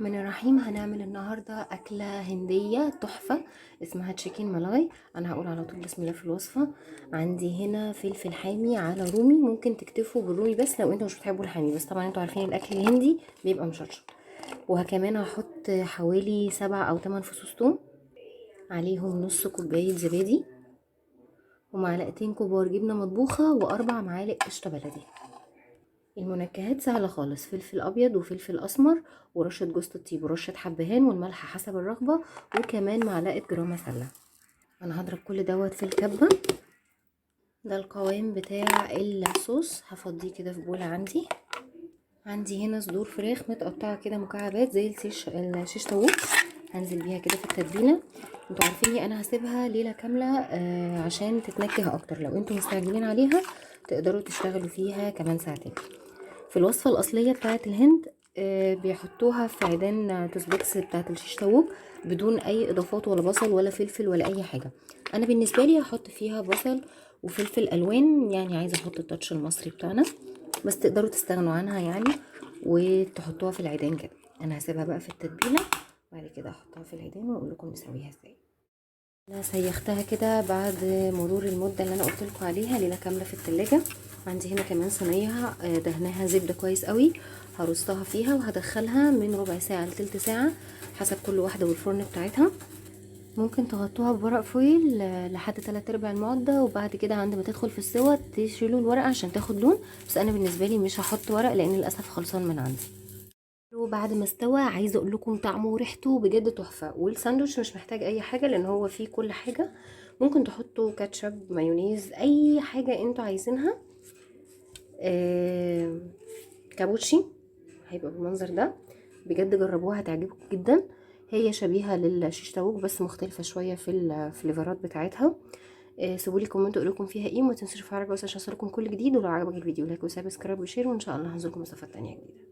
الرحمن الرحيم. هنعمل النهاردة أكلة هندية تحفة اسمها تشيكن مالاي. أنا هقول على طول بسم الله في الوصفة. عندي هنا فلفل حامي على رومي، ممكن تكتفوا بالرومي بس لو انتوا مش بتحبوا الحامي، بس طبعا انتوا عارفين الأكل الهندي بيبقى مشطشط. وكمان هحط حوالي 7 أو 8 فصوص توم، عليهم نص كوباية زبادي، ومعلقتين كبار جبنة مطبوخة، و4 معالق قشطة بلدي. المنكهات سهلة خالص، فلفل ابيض وفلفل اسمر ورشة جوز الطيب ورشة حبهان والملح حسب الرغبة، وكمان معلقة جرام مسلة. انا هضرب كل دوت في الكبة. ده القوام بتاع الصوص. هفضيه كده في بولة. عندي هنا صدور فراخ متقطعة كده مكعبات زي الشيش طاووق، هنزل بيها كده في التتبيلة. انتوا عارفيني انا هسيبها ليلة كاملة عشان تتنكه اكتر. لو انتوا مستعجلين عليها تقدروا تشتغلوا فيها كمان ساعتين. في الوصفة الأصلية بتاعة الهند بيحطوها في عيدان توسبيكس بتاعة الشيش طاووق بدون أي إضافات ولا بصل ولا فلفل ولا أي حاجة. أنا بالنسبة لي هحط فيها بصل وفلفل ألوان، يعني عايزة أحط التاتش المصري بتاعنا، بس تقدروا تستغنوا عنها يعني وتحطوها في العيدان كده. أنا هسيبها بقى في التتبيلة وبعد كده أحطها في العيدان وأقول لكم نسويها ازاي. انا سيختها كده بعد مرور المده اللي انا قلت لكم عليها ليله كامله في التلاجة. عندي هنا كمان صينيه دهناها زبده كويس قوي، هرصها فيها وهدخلها من ربع ساعه لتلت ساعه حسب كل واحده والفرن بتاعتها. ممكن تغطوها بورق فويل لحد 3/4 المده، وبعد كده عند ما تدخل في السوا تشيلوا الورق عشان تاخد لون، بس انا بالنسبه لي مش هحط ورق لان للاسف خلصان من عندي. وبعد ما استوى عايزه اقول لكم طعمه وريحته بجد تحفه، والساندوتش مش محتاج اي حاجه لان هو فيه كل حاجه. ممكن تحطوا كاتشب، مايونيز، اي حاجه انتوا عايزينها. كابوتشي هيبقى بالمنظر ده. بجد جربوها هتعجبكم جدا. هي شبيهه للشيش تاووك بس مختلفه شويه في الفليفرات بتاعتها. سيبولي كومنت اقول لكم فيها ايه، وما تنسوش تفعلوا الجرس عشان يوصلكم كل جديد. ولو عجبك الفيديو لايك وسبسكرايب وشير، وان شاء الله هنزلكم وصفات تانية جديده.